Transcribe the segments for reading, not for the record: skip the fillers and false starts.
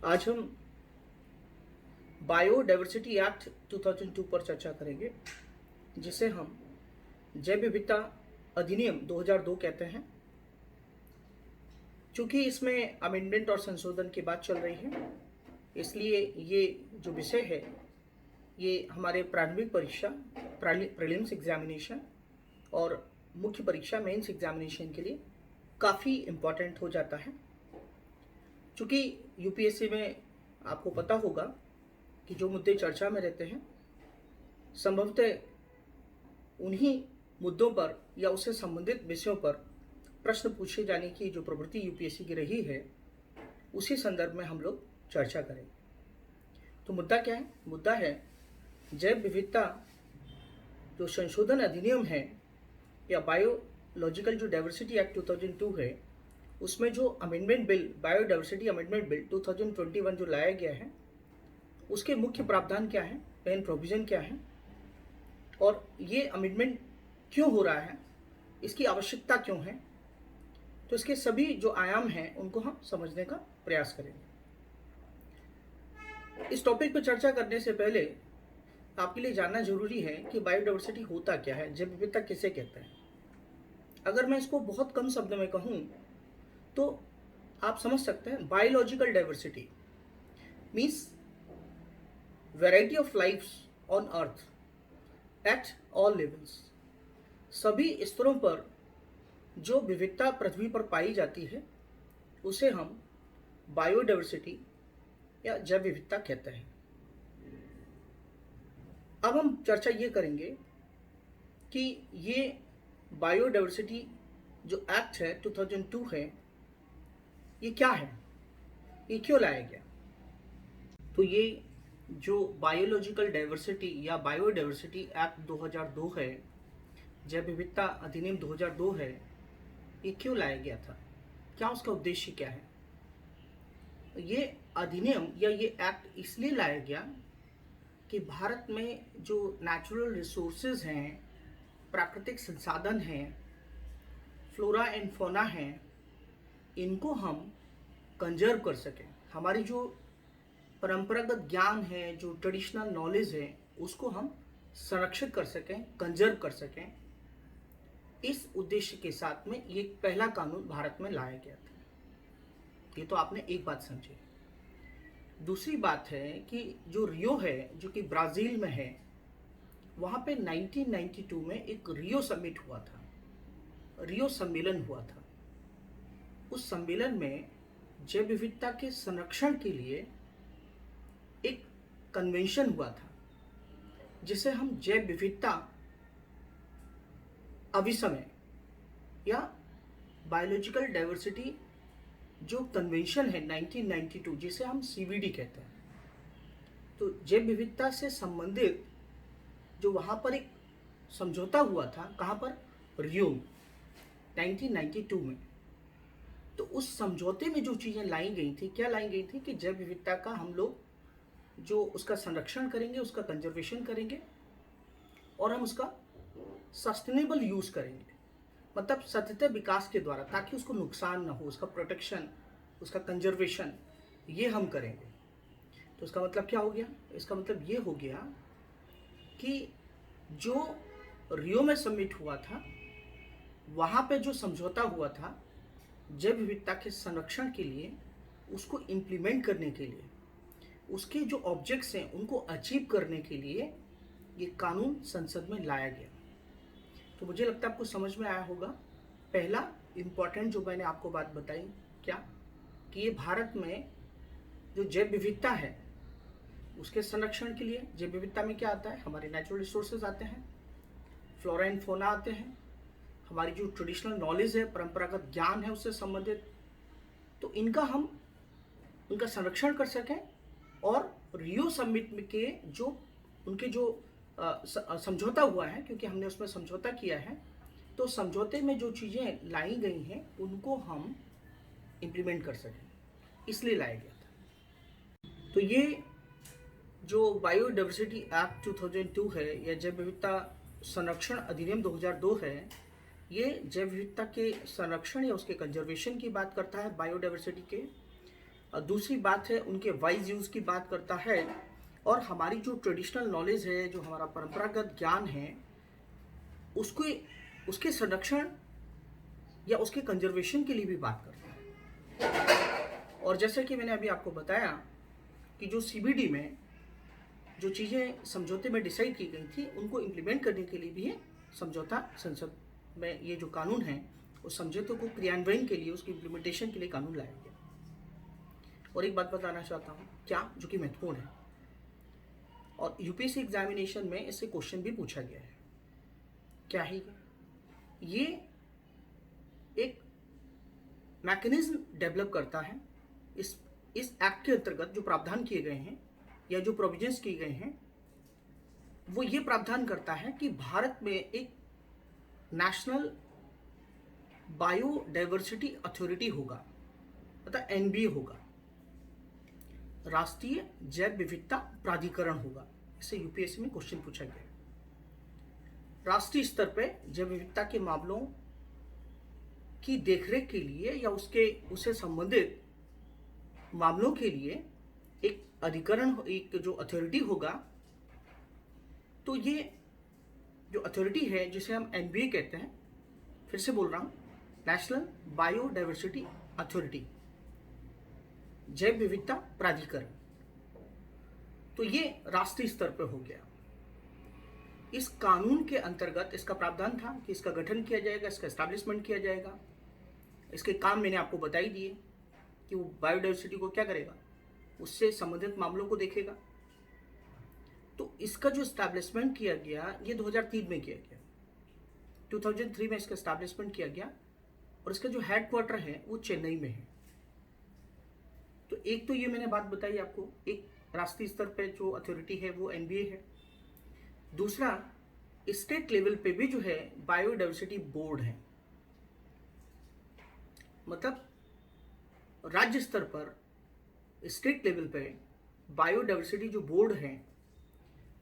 आज हम biodiversity act 2002 पर चर्चा करेंगे, जिसे हम जैव विविधता अधिनियम 2002 कहते हैं। चूंकि इसमें अमेंडमेंट और संशोधन की बात चल रही है, इसलिए ये जो विषय है ये हमारे प्रारंभिक परीक्षा प्रीलिम्स एग्जामिनेशन और मुख्य परीक्षा मेंस एग्जामिनेशन के लिए काफ़ी इम्पॉर्टेंट हो जाता है। चूँकि यूपीएससी में आपको पता होगा कि जो मुद्दे चर्चा में रहते हैं संभवतः उन्हीं मुद्दों पर या उससे संबंधित विषयों पर प्रश्न पूछे जाने की जो प्रवृत्ति यूपीएससी की रही है, उसी संदर्भ में हम लोग चर्चा करेंगे। तो मुद्दा क्या है? मुद्दा है जैव विविधता जो संशोधन अधिनियम है या बायोलॉजिकल जो डाइवर्सिटी एक्ट 2002 है, उसमें जो amendment bill biodiversity amendment bill 2021 जो लाया गया है, उसके मुख्य प्रावधान क्या है, मेन प्रोविज़न क्या है और ये अमेंडमेंट क्यों हो रहा है, इसकी आवश्यकता क्यों है। तो इसके सभी जो आयाम हैं उनको हम समझने का प्रयास करेंगे। इस टॉपिक पर चर्चा करने से पहले आपके लिए जानना जरूरी है कि बायोडाइवर्सिटी होता क्या है, जैव विविधता किसे कहते हैं। अगर मैं इसको बहुत कम शब्द में कहूँ तो आप समझ सकते हैं, biological diversity means variety of lifes on earth at all levels. सभी स्तरों पर जो विविधता पृथ्वी पर पाई जाती है उसे हम बायोडाइवर्सिटी या जैव विविधता कहते हैं। अब हम चर्चा ये करेंगे कि ये बायोडाइवर्सिटी जो एक्ट है 2002 है, ये क्या है, ये क्यों लाया गया। तो ये जो बायोलॉजिकल डाइवर्सिटी या बायोडाइवर्सिटी एक्ट 2002 है, जैव विविधता अधिनियम 2002 है, ये क्यों लाया गया था, क्या उसका उद्देश्य क्या है। ये अधिनियम या ये एक्ट इसलिए लाया गया कि भारत में जो नेचुरल रिसोर्सेज हैं, प्राकृतिक संसाधन हैं, फ्लोरा एंड फौना हैं, इनको हम कंजर्व कर सकें। हमारी जो परंपरागत ज्ञान है, जो ट्रेडिशनल नॉलेज है, उसको हम संरक्षित कर सकें, कंजर्व कर सकें। इस उद्देश्य के साथ में ये पहला कानून भारत में लाया गया था। ये तो आपने एक बात समझी। दूसरी बात है कि जो रियो है, जो कि ब्राज़ील में है, वहाँ पे 1992 में एक रियो समिट हुआ था, रियो सम्मेलन हुआ था। उस सम्मेलन में जैव विविधता के संरक्षण के लिए एक कन्वेंशन हुआ था, जिसे हम जैव विविधता अभिसमय या बायोलॉजिकल डाइवर्सिटी जो कन्वेंशन है 1992, जिसे हम सीबीडी कहते हैं। तो जैव विविधता से संबंधित जो वहाँ पर एक समझौता हुआ था, कहाँ पर, रियो 1992 में। तो उस समझौते में जो चीज़ें लाई गई थी, क्या लाई गई थी कि जैव विविधता का हम लोग जो उसका संरक्षण करेंगे, उसका कंजर्वेशन करेंगे और हम उसका सस्टेनेबल यूज़ करेंगे, मतलब सतत विकास के द्वारा, ताकि उसको नुकसान ना हो, उसका प्रोटेक्शन, उसका कंजर्वेशन, ये हम करेंगे। तो इसका मतलब क्या हो गया? इसका मतलब ये हो गया कि जो रियो में समिट हुआ था, वहाँ पे जो समझौता हुआ था जैव विविधता के संरक्षण के लिए, उसको इम्प्लीमेंट करने के लिए, उसके जो ऑब्जेक्ट्स हैं उनको अचीव करने के लिए ये कानून संसद में लाया गया। तो मुझे लगता है आपको समझ में आया होगा। पहला इम्पॉर्टेंट जो मैंने आपको बात बताई, क्या कि ये भारत में जो जैव विविधता है उसके संरक्षण के लिए, जैव विविधता में क्या आता है, हमारे नेचुरल रिसोर्सेज आते हैं, फ्लोरा एंड फौना आते हैं, हमारी जो ट्रेडिशनल नॉलेज है, परंपरागत ज्ञान है उससे संबंधित, तो इनका हम उनका संरक्षण कर सकें। और रियो समिट के जो उनके जो समझौता हुआ है, क्योंकि हमने उसमें समझौता किया है, तो समझौते में जो चीज़ें लाई गई हैं उनको हम इम्प्लीमेंट कर सकें, इसलिए लाया गया था। तो ये जो बायोडाइवर्सिटी एक्ट 2002 है या जैव विविधता संरक्षण अधिनियम 2002 है, ये जैव विविधता के संरक्षण या उसके कंजर्वेशन की बात करता है, बायोडाइवर्सिटी के। दूसरी बात है उनके वाइज यूज़ की बात करता है, और हमारी जो ट्रेडिशनल नॉलेज है, जो हमारा परंपरागत ज्ञान है, उसको उसके संरक्षण या उसके कंजर्वेशन के लिए भी बात करता है। और जैसे कि मैंने अभी आपको बताया कि जो सीबीडी में जो चीज़ें समझौते में डिसाइड की गई थी, उनको इम्प्लीमेंट करने के लिए भी ये समझौता संसद में, ये जो कानून है उस समझौते को क्रियान्वयन के लिए, उसकी इम्प्लीमेंटेशन के लिए कानून लाया गया। और एक बात बताना चाहता हूँ क्या, जो कि महत्वपूर्ण है, और यूपीएससी एग्जामिनेशन में इससे क्वेश्चन भी पूछा गया है। क्या है ये एक मैकेनिज्म डेवलप करता है इस एक्ट के अंतर्गत। जो प्रावधान किए गए हैं या जो प्रोविजंस किए गए हैं, वो ये प्रावधान करता है कि भारत में एक नेशनल बायोडाइवर्सिटी अथॉरिटी होगा, मतलब एनबीए होगा, राष्ट्रीय जैव विविधता प्राधिकरण होगा। इससे यूपीएससी में क्वेश्चन पूछा गया। राष्ट्रीय स्तर पर जैव विविधता के मामलों की देखरेख के लिए या उससे संबंधित मामलों के लिए एक अधिकरण, एक जो अथॉरिटी होगा। तो ये जो अथॉरिटी है, जिसे हम एनबीए कहते हैं, फिर से बोल रहा हूं, नेशनल बायोडाइवर्सिटी अथॉरिटी, जैव विविधता प्राधिकरण, तो ये राष्ट्रीय स्तर पर हो गया। इस कानून के अंतर्गत इसका प्रावधान था कि इसका गठन किया जाएगा, इसका एस्टैब्लिशमेंट किया जाएगा। इसके काम मैंने आपको बता ही दिए कि वो बायोडाइवर्सिटी को क्या करेगा, उससे संबंधित मामलों को देखेगा। तो इसका जो एस्टैब्लिशमेंट किया गया, ये 2003 में किया गया, 2003 में इसका एस्टैब्लिशमेंट किया गया, और इसका जो हेडक्वार्टर है वो चेन्नई में है। तो एक तो ये मैंने बात बताई आपको, एक राष्ट्रीय स्तर पे जो अथॉरिटी है वो एनबीए है। दूसरा, स्टेट लेवल पे भी जो है बायोडाइवर्सिटी बोर्ड है, मतलब राज्य स्तर पर स्टेट लेवल पे बायोडाइवर्सिटी जो बोर्ड है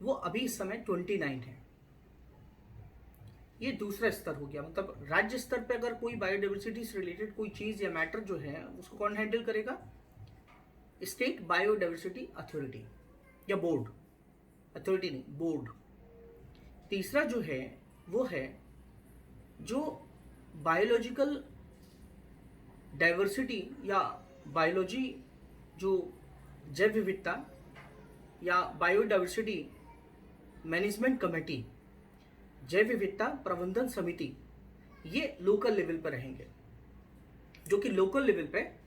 वो अभी इस समय 29 है। ये दूसरा स्तर हो गया। मतलब राज्य स्तर पे अगर कोई बायोडाइवर्सिटी से रिलेटेड कोई चीज या मैटर जो है, उसको कौन हैंडल करेगा? स्टेट बायोडाइवर्सिटी अथॉरिटी या बोर्ड, अथॉरिटी नहीं, बोर्ड। तीसरा जो है वो है जो बायोलॉजिकल डाइवर्सिटी या बायोलॉजी, जो जैव विविधता या बायोडाइवर्सिटी मैनेजमेंट कमेटी, जैव विविधता प्रबंधन समिति, ये लोकल लेवल पर रहेंगे, जो कि लोकल लेवल पे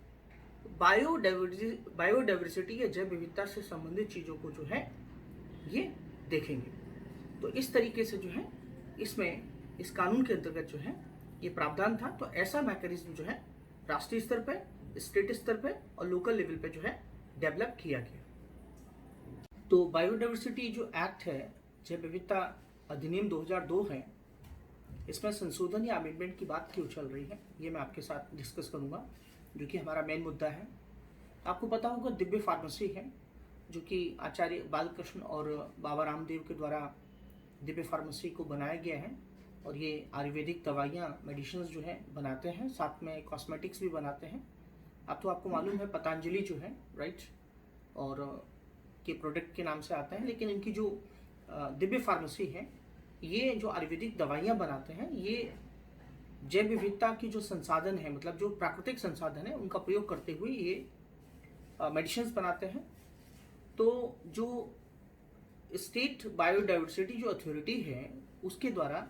बायोडाइवर्सिटी या जैव विविधता से संबंधित चीज़ों को जो है ये देखेंगे। तो इस तरीके से जो है इसमें, इस कानून के अंतर्गत जो है ये प्रावधान था। तो ऐसा मैकेनिज्म जो है राष्ट्रीय स्तर पे, स्टेट स्तर पे और लोकल लेवल पे जो है डेवलप किया गया। तो बायोडाइवर्सिटी जो एक्ट है, जैव विविधता अधिनियम 2002 है, इसमें संशोधन या अमेंडमेंट की बात क्यों चल रही है, ये मैं आपके साथ डिस्कस करूंगा, जो कि हमारा मेन मुद्दा है। आपको पता होगा दिव्य फार्मेसी है, जो कि आचार्य बालकृष्ण और बाबा रामदेव के द्वारा दिव्य फार्मेसी को बनाया गया है, और ये आयुर्वेदिक दवाइयाँ, मेडिसिन जो है बनाते हैं, साथ में कॉस्मेटिक्स भी बनाते हैं। अब तो आपको मालूम है पतंजलि जो है, राइट, और के प्रोडक्ट के नाम से आता है, लेकिन इनकी जो दिव्य फार्मेसी है, ये जो आयुर्वेदिक दवाइयाँ बनाते हैं, ये जैव विविधता की जो संसाधन है, मतलब जो प्राकृतिक संसाधन है, उनका प्रयोग करते हुए ये मेडिसिन बनाते हैं। तो जो स्टेट बायोडाइवर्सिटी जो अथॉरिटी है, उसके द्वारा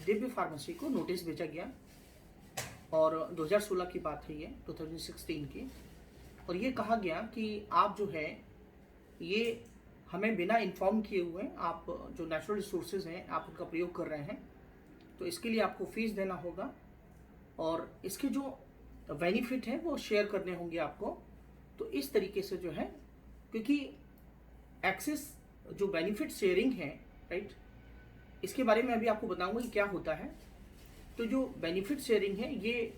दिव्य फार्मेसी को नोटिस भेजा गया, और 2016 की बात है ये, 2016 की, और ये कहा गया कि आप जो है ये हमें बिना इन्फॉर्म किए हुए आप जो नेचुरल रिसोर्सेज हैं आप उनका प्रयोग कर रहे हैं, तो इसके लिए आपको फीस देना होगा, और इसके जो बेनिफिट हैं वो शेयर करने होंगे आपको। तो इस तरीके से जो है, क्योंकि एक्सेस जो बेनिफिट शेयरिंग है, राइट, इसके बारे में अभी आपको बताऊंगा कि क्या होता है। तो जो बेनिफिट शेयरिंग है, ये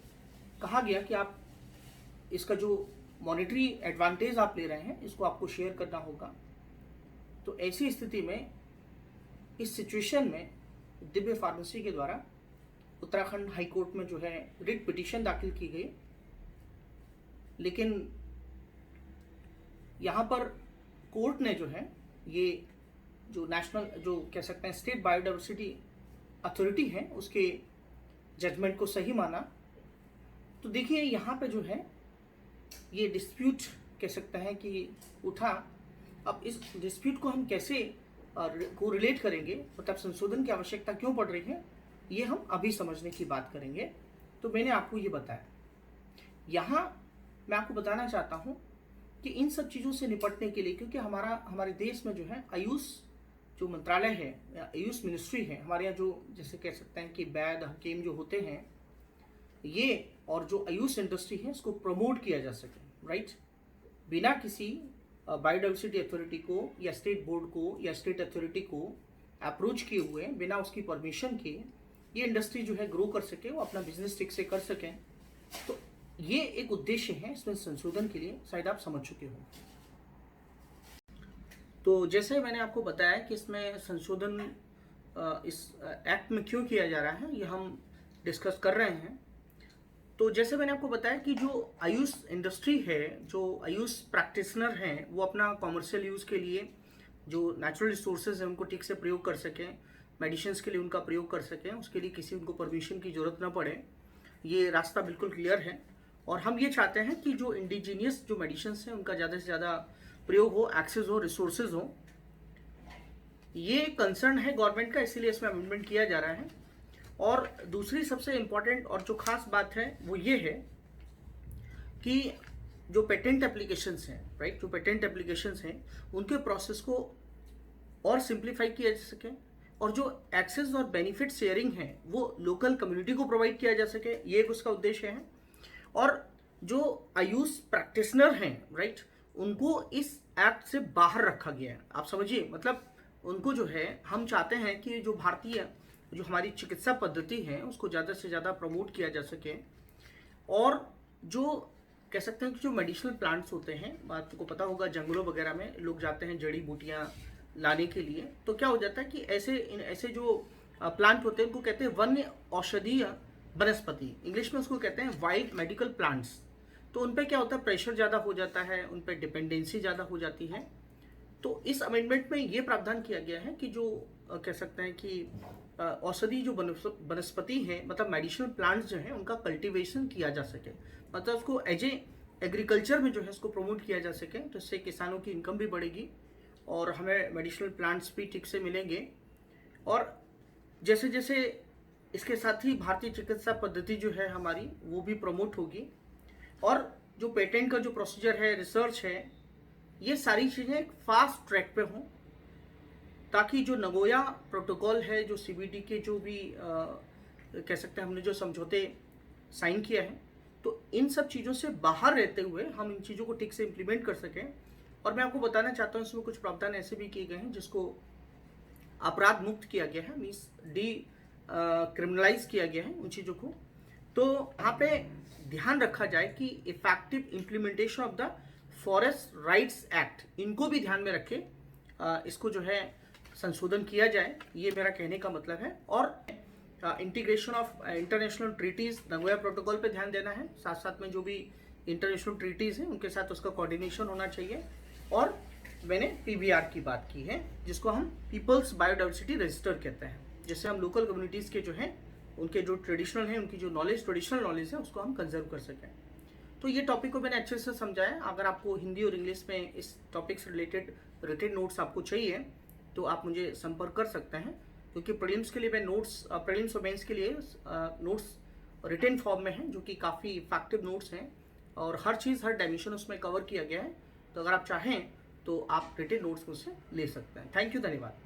कहा गया कि आप इसका जो मॉनेटरी एडवांटेज आप ले रहे हैं, इसको आपको शेयर करना होगा। तो ऐसी स्थिति में, इस सिचुएशन में दिव्य फार्मेसी के द्वारा उत्तराखंड हाई कोर्ट में जो है रिट पिटीशन दाखिल की गई, लेकिन यहाँ पर कोर्ट ने जो है ये जो नेशनल जो कह सकते हैं स्टेट बायोडाइवर्सिटी अथॉरिटी है उसके जजमेंट को सही माना। तो देखिए यहाँ पे जो है ये डिस्प्यूट कह सकते हैं कि उठा। अब इस डिस्प्यूट को हम कैसे को रिलेट करेंगे, मतलब संशोधन की आवश्यकता क्यों पड़ रही है, ये हम अभी समझने की बात करेंगे। तो मैंने आपको ये बताया, यहाँ मैं आपको बताना चाहता हूँ कि इन सब चीज़ों से निपटने के लिए, क्योंकि हमारे देश में जो है आयुष जो मंत्रालय है, आयुष मिनिस्ट्री है हमारे यहाँ, जो जैसे कह सकते हैं कि वैद्य हकीम जो होते हैं ये, और जो आयुष इंडस्ट्री है इसको प्रमोट किया जा सके, राइट। बिना किसी बायोडाइवर्सिटी अथॉरिटी को या स्टेट बोर्ड को या स्टेट अथॉरिटी को अप्रोच किए हुए, बिना उसकी परमिशन के ये इंडस्ट्री जो है ग्रो कर सके, वो अपना बिजनेस ठीक से कर सकें। तो ये एक उद्देश्य है इसमें संशोधन के लिए, शायद आप समझ चुके हो। तो जैसे मैंने आपको बताया कि इसमें संशोधन इस एक्ट में क्यों किया जा रहा है, ये हम डिस्कस कर रहे हैं। तो जैसे मैंने आपको बताया कि जो आयुष इंडस्ट्री है, जो आयुष प्रैक्टिशनर हैं, वो अपना कॉमर्शियल यूज़ के लिए जो नेचुरल रिसोर्सेज हैं उनको ठीक से प्रयोग कर सकें, मेडिसिन्स के लिए उनका प्रयोग कर सकें, उसके लिए किसी उनको परमिशन की ज़रूरत ना पड़े। ये रास्ता बिल्कुल क्लियर है। और हम ये चाहते हैं कि जो इंडिजीनियस जो मेडिसिन्स हैं उनका ज़्यादा से ज़्यादा प्रयोग हो, एक्सेस हो, रिसोर्सेज हो। ये कंसर्न है गवर्नमेंट का, इसीलिए इसमें अमेंडमेंट किया जा रहा है। और दूसरी सबसे इम्पॉर्टेंट और जो खास बात है वो ये है कि जो पेटेंट एप्लीकेशंस हैं, राइट, जो पेटेंट एप्लीकेशंस हैं उनके प्रोसेस को और सिंप्लीफाई किया जा सके, और जो एक्सेस और बेनिफिट शेयरिंग है वो लोकल कम्युनिटी को प्रोवाइड किया जा सके, ये एक उसका उद्देश्य है। और जो आयुष प्रैक्टिशनर हैं, राइट, उनको इस एक्ट से बाहर रखा गया है। आप समझिए, मतलब उनको जो है हम चाहते हैं कि जो भारतीय जो हमारी चिकित्सा पद्धति है उसको ज़्यादा से ज़्यादा प्रमोट किया जा सके। और जो कह सकते हैं कि जो मेडिसिनल प्लांट्स होते हैं, आपको पता होगा जंगलों वगैरह में लोग जाते हैं जड़ी बूटियाँ लाने के लिए, तो क्या हो जाता है कि ऐसे जो प्लांट होते हैं उनको कहते हैं वन्य औषधीय वनस्पति, इंग्लिश में उसको कहते हैं वाइल्ड मेडिकल प्लांट्स। तो उन पर क्या होता है, प्रेशर ज़्यादा हो जाता है, उन पर डिपेंडेंसी ज़्यादा हो जाती है। तो इस अमेंडमेंट में ये प्रावधान किया गया है कि जो कह सकते हैं कि औषधि जो वनस्पति है, मतलब मेडिसिनल प्लांट्स जो हैं उनका कल्टीवेशन किया जा सके, मतलब उसको एज ए एग्रीकल्चर में जो है उसको प्रमोट किया जा सके। तो इससे किसानों की इनकम भी बढ़ेगी और हमें मेडिसिनल प्लांट्स भी ठीक से मिलेंगे। और जैसे जैसे इसके साथ ही भारतीय चिकित्सा पद्धति जो है हमारी वो भी प्रमोट होगी। और जो पेटेंट का जो प्रोसीजर है, रिसर्च है, ये सारी चीज़ें एक फास्ट ट्रैक पे हों, ताकि जो नगोया प्रोटोकॉल है, जो सीबीडी के जो भी कह सकते हैं हमने जो समझौते साइन किया है, तो इन सब चीज़ों से बाहर रहते हुए हम इन चीज़ों को ठीक से इम्प्लीमेंट कर सकें। और मैं आपको बताना चाहता हूँ इसमें कुछ प्रावधान ऐसे भी किए गए हैं जिसको अपराध मुक्त किया गया है, मीन्स क्रिमिनलाइज किया गया है उन चीज़ों को। तो यहाँ पे ध्यान रखा जाए कि effective implementation of the forest rights act, इनको भी ध्यान में रखे इसको जो है संशोधन किया जाए, ये मेरा कहने का मतलब है। और integration of international treaties, Nagoya protocol पे ध्यान देना है, साथ साथ में जो भी इंटरनेशनल ट्रीटीज़ हैं उनके साथ उसका कोऑर्डिनेशन होना चाहिए। और मैंने पीबीआर की बात की है, जिसको हम पीपल्स बायोडाइवर्सिटी रजिस्टर कहते हैं, जिससे हम लोकल कम्युनिटीज़ के जो हैं उनके जो ट्रेडिशनल हैं, उनकी जो ट्रेडिशनल नॉलेज है उसको हम कंजर्व कर सकें। तो ये टॉपिक को मैंने अच्छे से समझाया। अगर आपको हिंदी और इंग्लिश में इस टॉपिक से रिलेटेड रिटेन नोट्स आपको चाहिए तो आप मुझे संपर्क कर सकते हैं, क्योंकि प्रीलिम्स के लिए मैं प्रीलिम्स और मेंस के लिए नोट्स रिटेन फॉर्म में हैं, जो कि काफ़ी इफेक्टिव नोट्स हैं और हर चीज़, हर डायमेंशन उसमें कवर किया गया है। तो अगर आप चाहें तो आप रिटेन नोट्स मुझसे ले सकते हैं। थैंक यू, धन्यवाद।